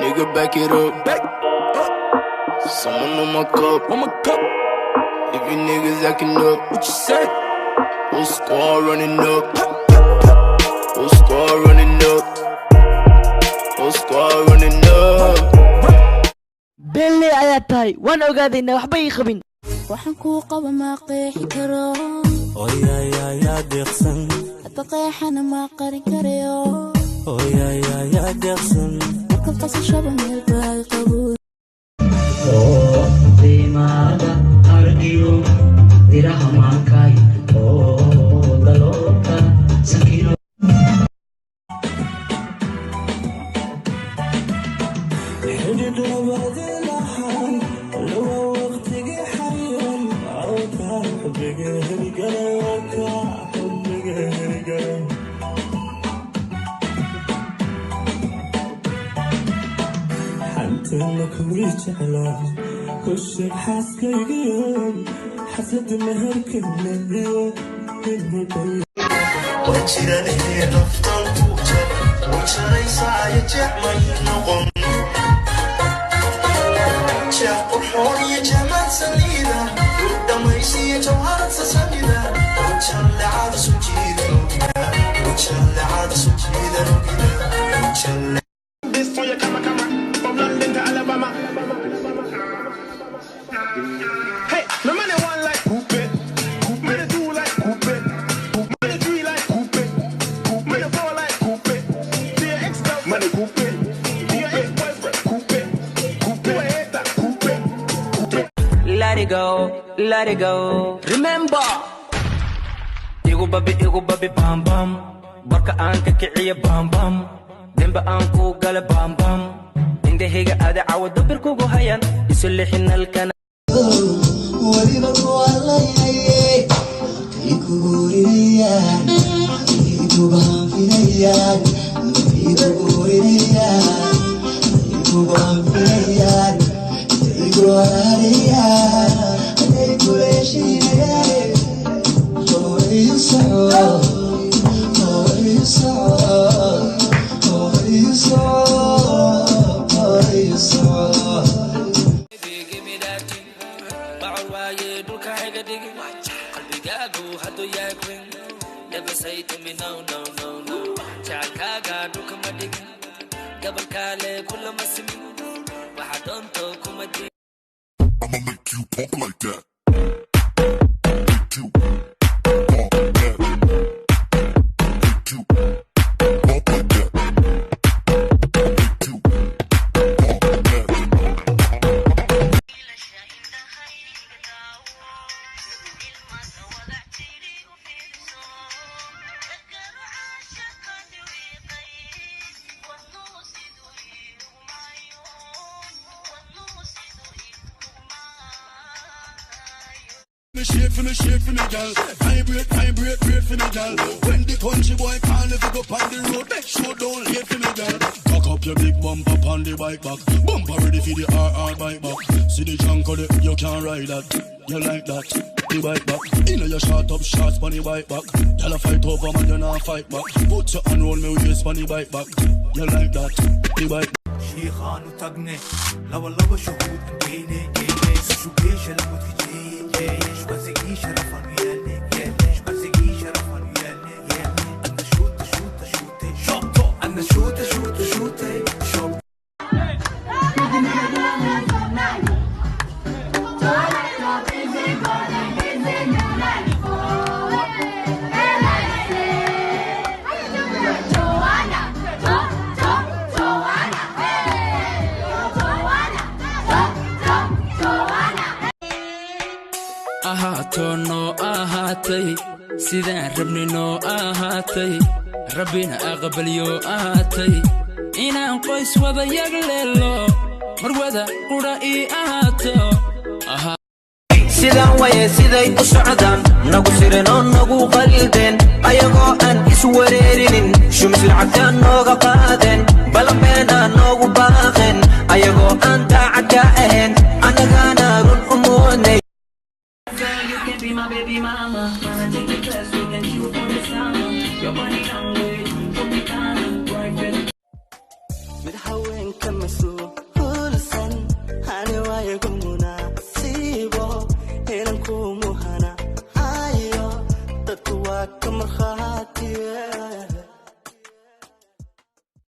Nigga, back it up. Someone on my cup. If you niggas acting up, what you say? Whole squad running up. Whole squad running up. Whole squad running up. Billy ayaa tahay waan ogaadayna waxba ii qabin waxaan ku qaba ma qeexi karo ya deeqsan hada qeexana ma qarin karayo ya deeqsan marka qasashaba meel baa qabuul dimaada argiyo diraha maankay dalooka sakino حنتلك ويجعله وشك حاسكيجيون حسد مهرك النبيون وجراني نفطن توجه وجري سايجع من نقم شاق الحور يجمد سليدا قدام يسي جوهرة سسميدا وجل عاد سجيدا وجل عاد سجيدا وجل This for your camera, from London to Alabama. Hey, no man they want like coupe, man they do like coupe, man they do like coupe, man they fall like coupe. To your ex-girlfriend, man they coupe, to your ex-boyfriend, coupe, coupe, hater, coupe. let it go remember igu babi bam bam barka aan ka kiciyo bam bam demba aan ku gala bam bam indahayga aad caawado birkugu hayan isu lixin halkan waliba walaayay ikuguriyaan ikubanfinayaan ikuguriyaan ikubanfinayaan ikuwariyaan ikuleshiyaan Never say to me no. Chakaga do come dig. Gabal kale kula masimi. Wahadonto kuma dig. I'ma make you pump like that. Make you pump like that. Make you pump like that. Make you pump like that. Shake for the girl, vibrate for the girl. When the country boy can't live up on the road, make sure don't hate for the girl. Cock up your big bumper on the bike back, bumper ready for the RR bike back. See the junk of it, you can't ride that. You like that, the bike back. Inna your short up shots on the bike back. Tell a fight over man, you not fight back. Put your hand roll me waist on the bike back. You like that, the bike. شيخان وطقني لو شهود بيني شو بيش لموت كتير شو بزقي شرفا ويالي شو بزقي شرفا ويالي أنا شوت شوتي أنا شوت شوت ahaato noo ahaatay sidaan rabni noo ahaatay rabbina aqbalyo ahaatay inaan qoys wada yagleelo marwada qura ii ahaato sidaan waye siday u socdaan nagu siren oo nagu qaldeen ayagoo aan iswareerinin shumis lacagtaan nooga qaadeen balanbeena noogu baaqeen ayagoo aan daacad ka ahayn annagaana run u moodnay You can be my baby mama. Wanna take the class, we can shoot for the summer. Your body language, put me down, right. mid haweenka mas-uulsan hani waayagu munaasibo inanku muhana ayo dadku waa ka markhaatiye